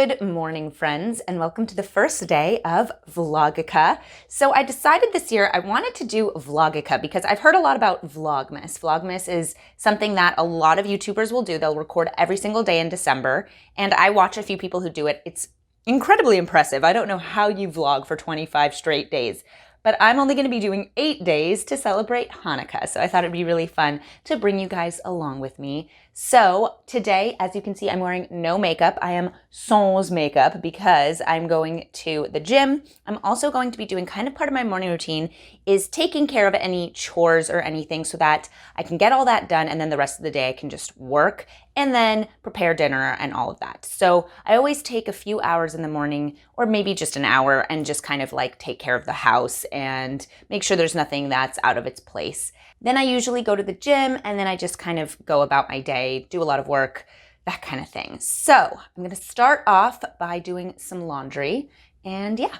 Good morning, friends, and welcome to the first day of Vlogukkah. So I decided this year I wanted to do Vlogukkah because I've heard a lot about Vlogmas. Vlogmas is something that a lot of YouTubers will do. They'll record every single day in December, and I watch a few people who do it. It's incredibly impressive. I don't know how you vlog for 25 straight days, but I'm only going to be doing 8 days to celebrate Hanukkah. So I thought it'd be really fun to bring you guys along with me. So today, as you can see, I'm wearing no makeup. I am sans makeup because I'm going to the gym. I'm also going to be doing kind of part of my morning routine is taking care of any chores or anything so that I can get all that done, and then the rest of the day I can just work and then prepare dinner and all of that. So I always take a few hours in the morning, or maybe just an hour, and just kind of like take care of the house and make sure there's nothing that's out of its place. Then I usually go to the gym, and then I just kind of go about my day, do a lot of work, that kind of thing. So I'm gonna start off by doing some laundry, and yeah.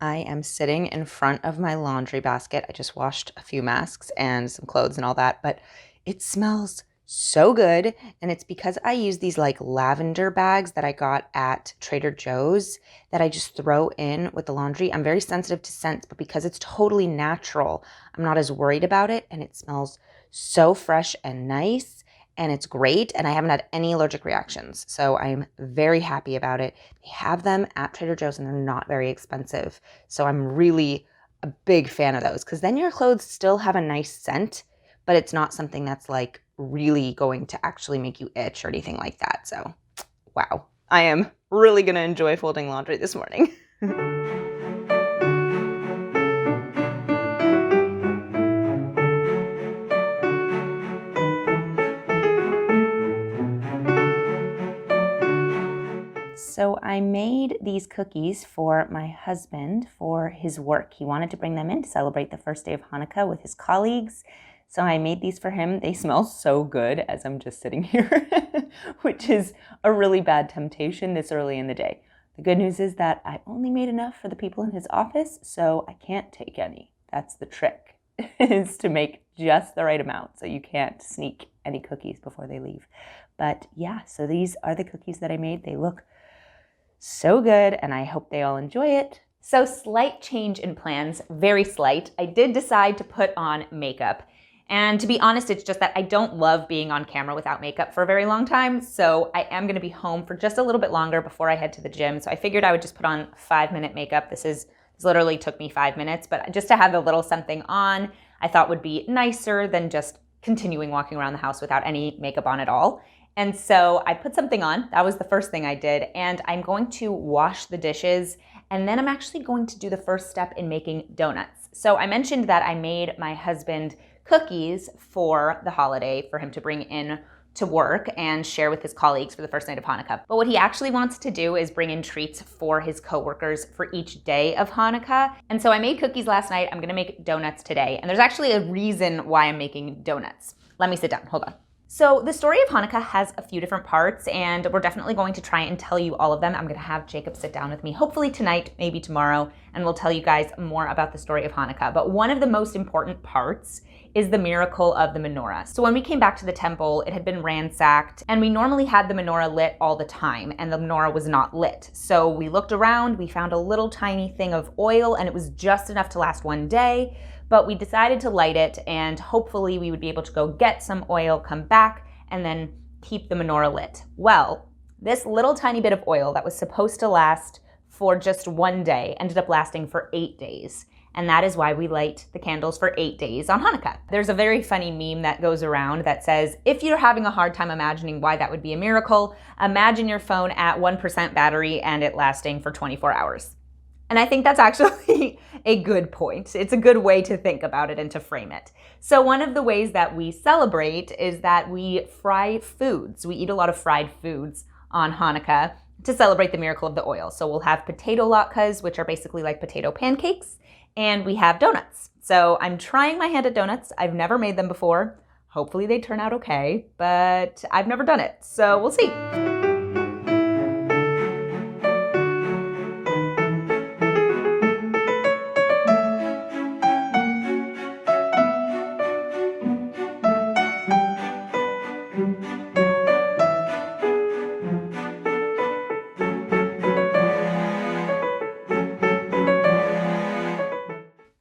I am sitting in front of my laundry basket. I just washed a few masks and some clothes and all that, but it smells so good. And it's because I use these like lavender bags that I got at Trader Joe's that I just throw in with the laundry. I'm very sensitive to scents, but because it's totally natural, I'm not as worried about it. And it smells so fresh and nice, and it's great. And I haven't had any allergic reactions. So I'm very happy about it. They have them at Trader Joe's and they're not very expensive. So I'm really a big fan of those because then your clothes still have a nice scent, but it's not something that's like really going to actually make you itch or anything like that. So, wow, I am really going to enjoy folding laundry this morning. So I made these cookies for my husband for his work. He wanted to bring them in to celebrate the first day of Hanukkah with his colleagues. So I made these for him. They smell so good as I'm just sitting here, which is a really bad temptation this early in the day. The good news is that I only made enough for the people in his office, so I can't take any. That's the trick, is to make just the right amount so you can't sneak any cookies before they leave. But yeah, so these are the cookies that I made. They look so good, and I hope they all enjoy it. So slight change in plans, very slight. I did decide to put on makeup. And to be honest, it's just that I don't love being on camera without makeup for a very long time. So I am gonna be home for just a little bit longer before I head to the gym. So I figured I would just put on 5-minute makeup. This literally took me 5 minutes, but just to have a little something on, I thought would be nicer than just continuing walking around the house without any makeup on at all. And so I put something on. That was the first thing I did. And I'm going to wash the dishes. And then I'm actually going to do the first step in making donuts. So I mentioned that I made my husband cookies for the holiday for him to bring in to work and share with his colleagues for the first night of Hanukkah. But what he actually wants to do is bring in treats for his coworkers for each day of Hanukkah. And so I made cookies last night. I'm gonna make donuts today. And there's actually a reason why I'm making donuts. Let me sit down, hold on. So the story of Hanukkah has a few different parts, and we're definitely going to try and tell you all of them. I'm gonna have Jacob sit down with me, hopefully tonight, maybe tomorrow, and we'll tell you guys more about the story of Hanukkah. But one of the most important parts is the miracle of the menorah. So when we came back to the temple, it had been ransacked, and we normally had the menorah lit all the time, and the menorah was not lit. So we looked around, we found a little tiny thing of oil, and it was just enough to last one day. But we decided to light it, and hopefully we would be able to go get some oil, come back, and then keep the menorah lit. Well, this little tiny bit of oil that was supposed to last for just one day ended up lasting for 8 days. And that is why we light the candles for 8 days on Hanukkah. There's a very funny meme that goes around that says, if you're having a hard time imagining why that would be a miracle, imagine your phone at 1% battery and it lasting for 24 hours. And I think that's actually a good point. It's a good way to think about it and to frame it. So one of the ways that we celebrate is that we fry foods. We eat a lot of fried foods on Hanukkah to celebrate the miracle of the oil. So we'll have potato latkes, which are basically like potato pancakes, and we have donuts. So I'm trying my hand at donuts. I've never made them before. Hopefully they turn out okay, but I've never done it. So we'll see.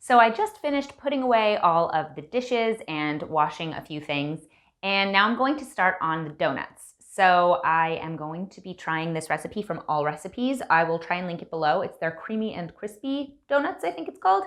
So I just finished putting away all of the dishes and washing a few things, and now I'm going to start on the donuts. So I am going to be trying this recipe from All Recipes. I will try and link it below. It's their creamy and crispy donuts, I think it's called.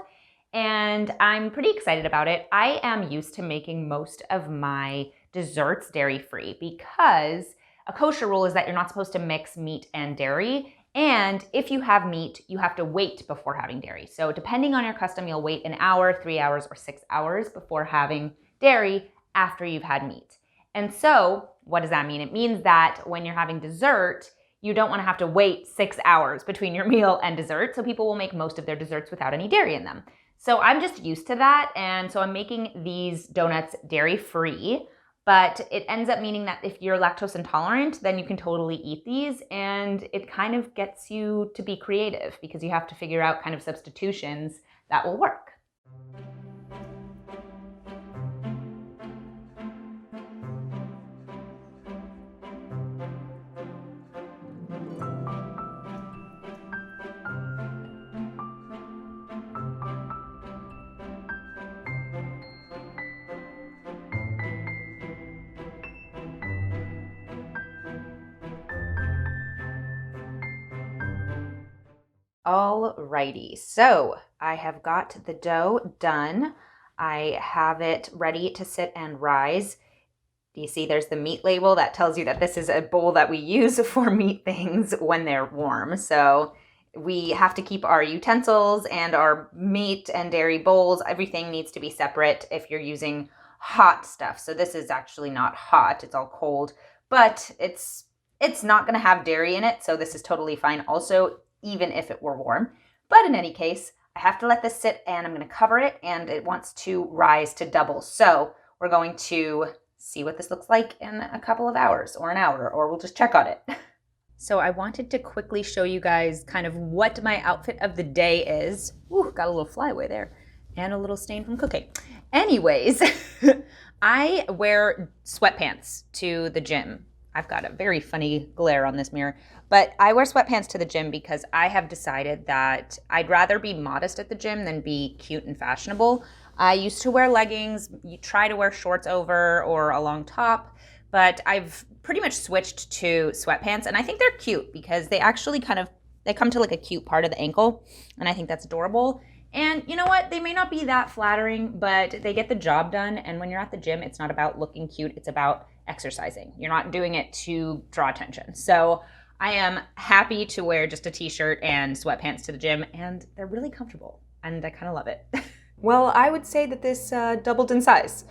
And I'm pretty excited about it. I am used to making most of my desserts dairy-free because a kosher rule is that you're not supposed to mix meat and dairy. And if you have meat, you have to wait before having dairy. So depending on your custom, you'll wait an hour, 3 hours, or 6 hours before having dairy after you've had meat. And so what does that mean? It means that when you're having dessert, you don't want to have to wait 6 hours between your meal and dessert. So people will make most of their desserts without any dairy in them. So I'm just used to that. And so I'm making these donuts dairy-free. But it ends up meaning that if you're lactose intolerant, then you can totally eat these, and it kind of gets you to be creative because you have to figure out kind of substitutions that will work. Alrighty, so I have got the dough done. I have it ready to sit and rise. Do you see there's the meat label that tells you that this is a bowl that we use for meat things when they're warm. So we have to keep our utensils and our meat and dairy bowls. Everything needs to be separate if you're using hot stuff. So this is actually not hot, it's all cold, but it's not gonna have dairy in it. So this is totally fine also, even if it were warm. But in any case, I have to let this sit and I'm gonna cover it and it wants to rise to double. So we're going to see what this looks like in a couple of hours or an hour, or we'll just check on it. So I wanted to quickly show you guys kind of what my outfit of the day is. Ooh, got a little flyaway there and a little stain from cooking. Anyways, I wear sweatpants to the gym. I've got a very funny glare on this mirror, but I wear sweatpants to the gym because I have decided that I'd rather be modest at the gym than be cute and fashionable. I used to wear leggings, you try to wear shorts over or a long top, but I've pretty much switched to sweatpants, and I think they're cute because they actually they come to like a cute part of the ankle, and I think that's adorable. And you know what? They may not be that flattering, but they get the job done. And when you're at the gym, it's not about looking cute. It's about exercising. You're not doing it to draw attention. So I am happy to wear just a t-shirt and sweatpants to the gym, and they're really comfortable, and I kind of love it. Well, I would say that this doubled in size.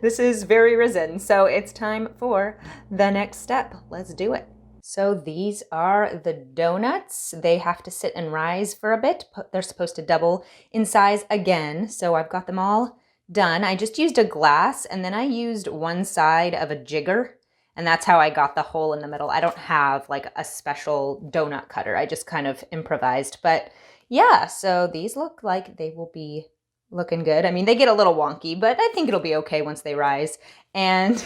This is very risen. So it's time for the next step. Let's do it. So these are the donuts. They have to sit and rise for a bit. They're supposed to double in size again. So I've got them all done. I just used a glass and then I used one side of a jigger, and that's how I got the hole in the middle. I don't have like a special donut cutter. I just kind of improvised. But yeah, so these look like they will be looking good. I mean, they get a little wonky, but I think it'll be okay once they rise. And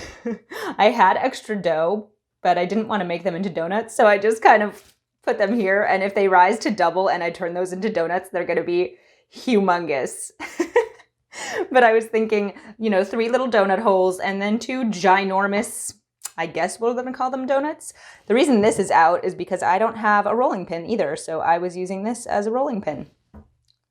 I had extra dough, but I didn't want to make them into donuts, so I just kind of put them here, and if they rise to double and I turn those into donuts, they're going to be humongous. But I was thinking, 3 little donut holes and then 2 ginormous, I guess we're going to call them donuts. The reason this is out is because I don't have a rolling pin either, so I was using this as a rolling pin.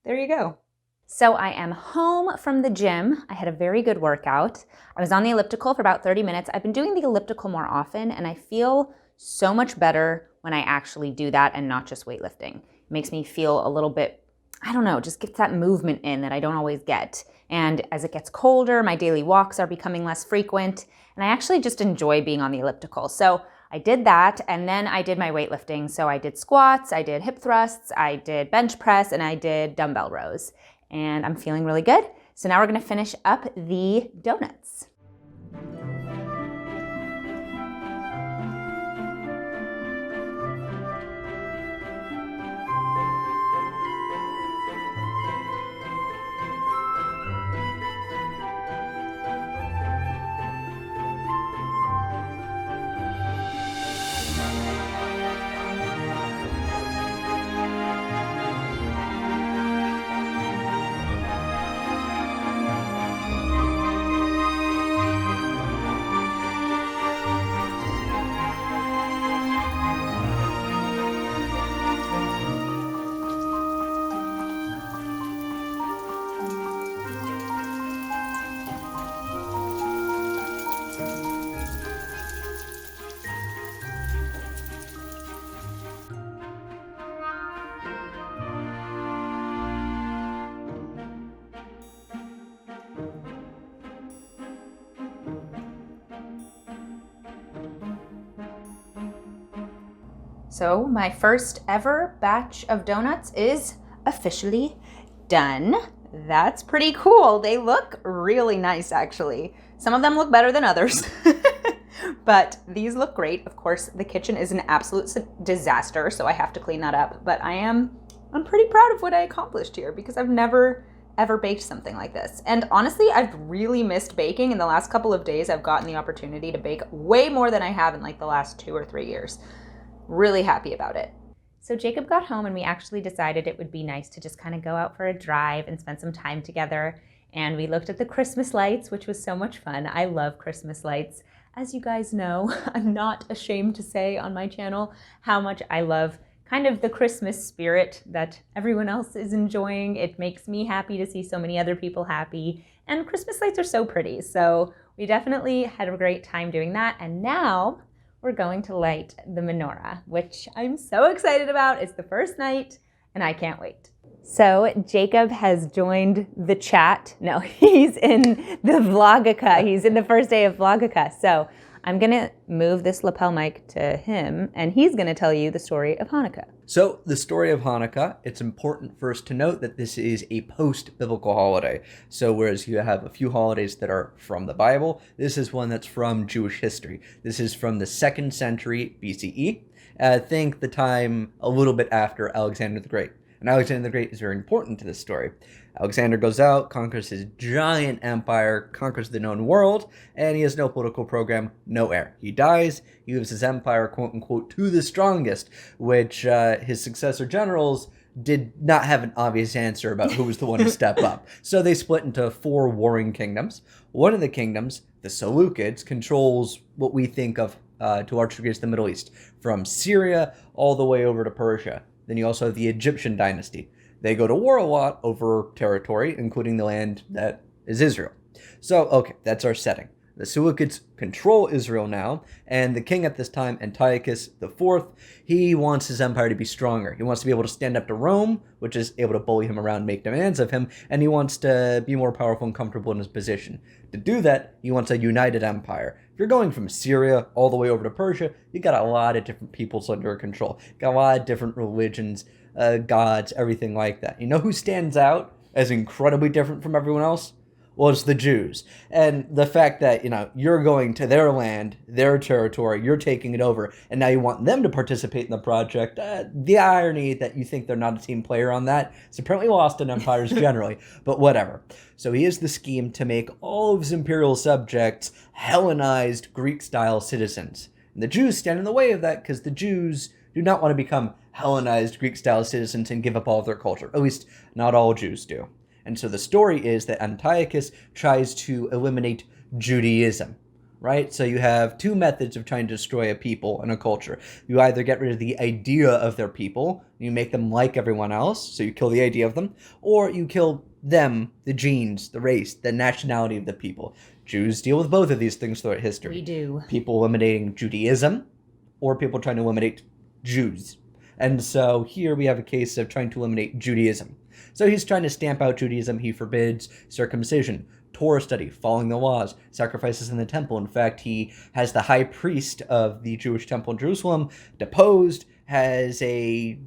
There you go. So I am home from the gym. I had a very good workout. I was on the elliptical for about 30 minutes. I've been doing the elliptical more often, and I feel so much better when I actually do that and not just weightlifting. It makes me feel a little bit, I don't know, just gets that movement in that I don't always get. And as it gets colder, my daily walks are becoming less frequent, and I actually just enjoy being on the elliptical. So I did that, and then I did my weightlifting. So I did squats, I did hip thrusts, I did bench press, and I did dumbbell rows. And I'm feeling really good. So now we're gonna finish up the donuts. So my first ever batch of donuts is officially done. That's pretty cool. They look really nice, actually. Some of them look better than others, but these look great. Of course, the kitchen is an absolute disaster, so I have to clean that up. But I'm pretty proud of what I accomplished here because I've never ever baked something like this. And honestly, I've really missed baking. In the last couple of days, I've gotten the opportunity to bake way more than I have in like the last 2 or 3 years. Really happy about it. So Jacob got home and we actually decided it would be nice to just kind of go out for a drive and spend some time together. And we looked at the Christmas lights, which was so much fun. I love Christmas lights. As you guys know, I'm not ashamed to say on my channel how much I love kind of the Christmas spirit that everyone else is enjoying. It makes me happy to see so many other people happy. And Christmas lights are so pretty. So we definitely had a great time doing that. And now we're going to light the menorah, which I'm so excited about. It's the first night and I can't wait. So Jacob has joined the chat. No, he's in the Vlogukkah. He's in the first day of Vlogukkah. So I'm gonna move this lapel mic to him and he's gonna tell you the story of Hanukkah. So the story of Hanukkah, it's important first to note that this is a post-biblical holiday. So whereas you have a few holidays that are from the Bible, this is one that's from Jewish history. This is from the 2nd century BCE. Think the time a little bit after Alexander the Great. And Alexander the Great is very important to this story. Alexander goes out, conquers his giant empire, conquers the known world, and he has no political program, no heir. He dies, he leaves his empire, quote-unquote, to the strongest, which his successor generals did not have an obvious answer about who was the one to step up. So they split into 4 warring kingdoms. One of the kingdoms, the Seleucids, controls what we think of to a large degree as the Middle East, from Syria all the way over to Persia. Then you also have the Egyptian dynasty. They go to war a lot over territory, including the land that is Israel. So, okay, that's our setting. The Seleucids control Israel now, and the king at this time, Antiochus IV, he wants his empire to be stronger. He wants to be able to stand up to Rome, which is able to bully him around, make demands of him, and he wants to be more powerful and comfortable in his position. To do that, he wants a united empire. If you're going from Syria all the way over to Persia, you got a lot of different peoples under your control. You got a lot of different religions, gods, everything like that. You know who stands out as incredibly different from everyone else? Well, it's the Jews. And the fact that, you're going to their land, their territory, you're taking it over, and now you want them to participate in the project. The irony that you think they're not a team player on that is apparently lost in empires generally, but whatever. So he has the scheme to make all of his imperial subjects Hellenized Greek-style citizens. And the Jews stand in the way of that because the Jews do not want to become Hellenized Greek-style citizens and give up all of their culture. At least, not all Jews do. And so the story is that Antiochus tries to eliminate Judaism, right? So you have 2 methods of trying to destroy a people and a culture. You either get rid of the idea of their people, you make them like everyone else, so you kill the idea of them, or you kill them, the genes, the race, the nationality of the people. Jews deal with both of these things throughout history. We do. People eliminating Judaism, or people trying to eliminate Jews. And so here we have a case of trying to eliminate Judaism. So he's trying to stamp out Judaism. He forbids circumcision, Torah study, following the laws, sacrifices in the temple. In fact, he has the high priest of the Jewish temple in Jerusalem deposed, has a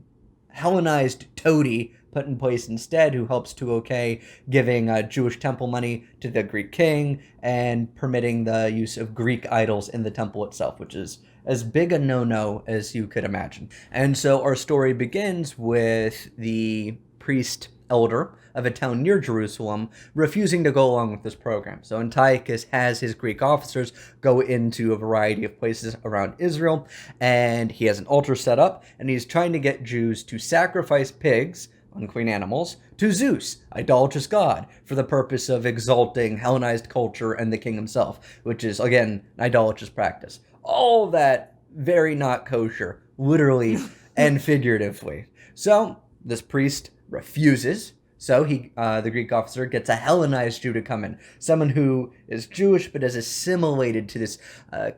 Hellenized toady put in place instead, who helps to okay giving Jewish temple money to the Greek king and permitting the use of Greek idols in the temple itself, which is as big a no-no as you could imagine. And so our story begins with the priest elder of a town near Jerusalem refusing to go along with this program. So Antiochus has his Greek officers go into a variety of places around Israel, and he has an altar set up, and he's trying to get Jews to sacrifice pigs, unclean animals, to Zeus, idolatrous god, for the purpose of exalting Hellenized culture and the king himself, which is, again, an idolatrous practice. All that very not kosher, literally and figuratively. So this priest refuses. So the Greek officer gets a Hellenized Jew to come in, someone who is Jewish but is assimilated to this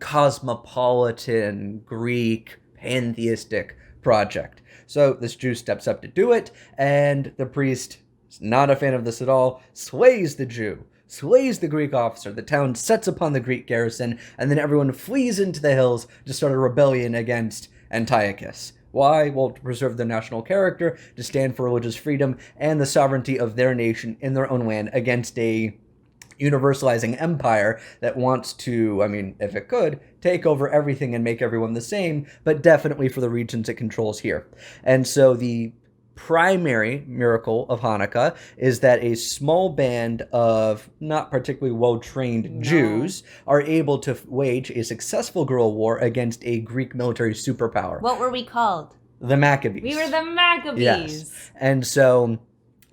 cosmopolitan Greek pantheistic project. So this Jew steps up to do it, and the priest is not a fan of this at all, slays the Jew, slays the Greek officer. The town sets upon the Greek garrison, and then everyone flees into the hills to start a rebellion against Antiochus. Why? Well, to preserve their national character, to stand for religious freedom and the sovereignty of their nation in their own land against a universalizing empire that wants to, I mean, if it could, take over everything and make everyone the same, but definitely for the regions it controls here. And so the primary miracle of Hanukkah is that a small band of not particularly well-trained Jews are able to wage a successful guerrilla war against a Greek military superpower. What were we called? The Maccabees. We were the Maccabees. Yes. And so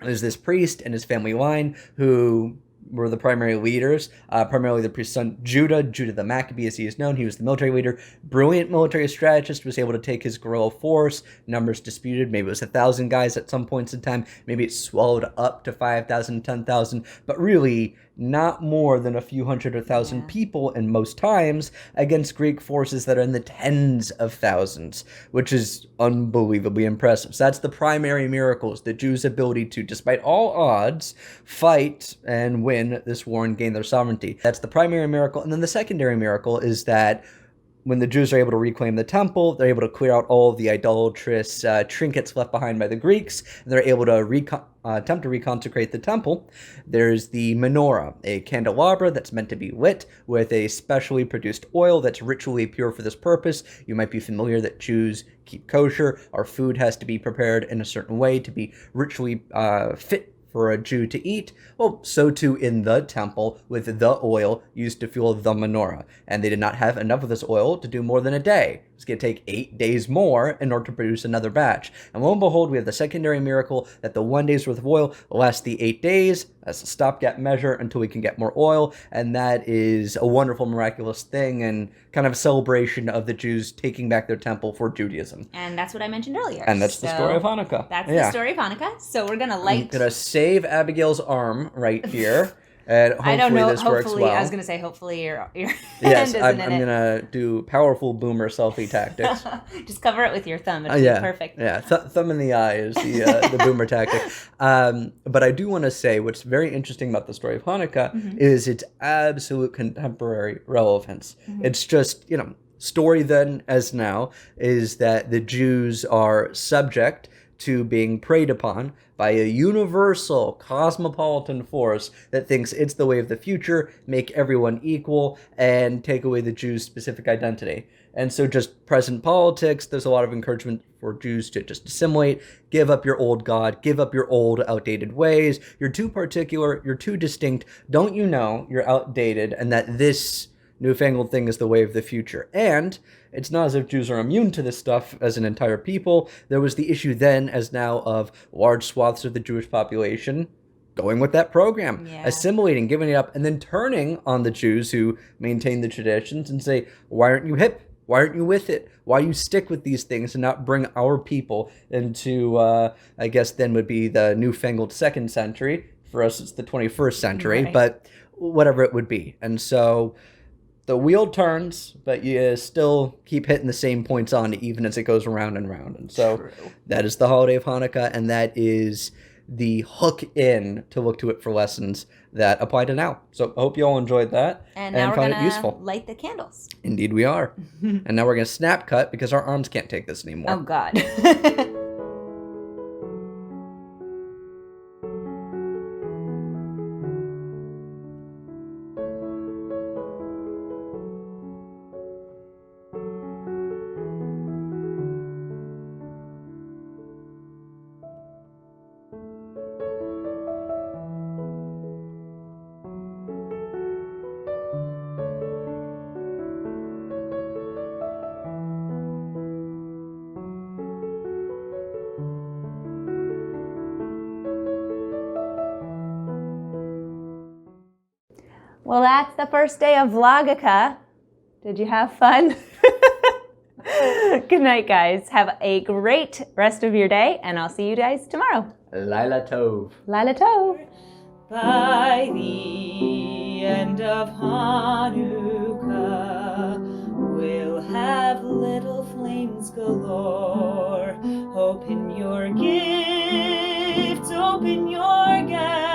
there's this priest and his family line who were the primary leaders, primarily the priest's son Judah the Maccabee, as he is known. He was the military leader, brilliant military strategist, was able to take his guerrilla force, numbers disputed, maybe it was 1,000 guys at some points in time, maybe it swelled up to 5,000, 10,000, but really not more than a few hundred or thousand people in most times against Greek forces that are in the tens of thousands, which is unbelievably impressive. So that's the primary miracle, is the Jews' ability to, despite all odds, fight and win this war and gain their sovereignty. That's the primary miracle. And then the secondary miracle is that when the Jews are able to reclaim the temple, they're able to clear out all of the idolatrous trinkets left behind by the Greeks, and they're able to attempt to reconsecrate the temple. There's the menorah, a candelabra that's meant to be lit with a specially produced oil that's ritually pure for this purpose. You might be familiar that Jews keep kosher. Our food has to be prepared in a certain way to be ritually fit for a Jew to eat. Well, so too in the temple with the oil used to fuel the menorah. And they did not have enough of this oil to do more than a day. It's going to take 8 days more in order to produce another batch. And lo and behold, we have the secondary miracle that the 1 day's worth of oil lasts the 8 days as a stopgap measure until we can get more oil. And that is a wonderful, miraculous thing and kind of a celebration of the Jews taking back their temple for Judaism. And that's what I mentioned earlier. And that's the story of Hanukkah. That's the story of Hanukkah. So we're going to light... I'm going to save Abigail's arm right here. And hopefully I don't know. This works well. I was going to say hopefully your hand yes, isn't I'm in going to do powerful boomer selfie tactics. Just cover it with your thumb. It'll be perfect. Yeah, thumb in the eye is the boomer tactic. But I do want to say what's very interesting about the story of Hanukkah is its absolute contemporary relevance. It's just, story then as now is that the Jews are subject to being preyed upon by a universal cosmopolitan force that thinks it's the way of the future, make everyone equal, and take away the Jews' specific identity. And so just present politics, there's a lot of encouragement for Jews to just assimilate, give up your old God, give up your old outdated ways. You're too particular, you're too distinct. Don't you know you're outdated and that this newfangled thing is the way of the future? And it's not as if Jews are immune to this stuff as an entire people. There was the issue then, as now, of large swaths of the Jewish population going with that program, assimilating, giving it up, and then turning on the Jews who maintain the traditions and say, why aren't you hip? Why aren't you with it? Why you stick with these things and not bring our people into, I guess then would be the newfangled second century. For us, it's the 21st century, but whatever it would be. And so the wheel turns, but you still keep hitting the same points on it even as it goes around and round. And so that is the holiday of Hanukkah, and that is the hook in to look to it for lessons that apply to now. So I hope you all enjoyed that and now found it useful. Light the candles. Indeed we are. And now we're going to snap cut because our arms can't take this anymore. Oh, God. Well, that's the first day of Vlogukkah. Did you have fun? Good night, guys. Have a great rest of your day, and I'll see you guys tomorrow. Laila Tov. Laila Tov. By the end of Hanukkah, we'll have little flames galore. Open your gifts, open your gifts.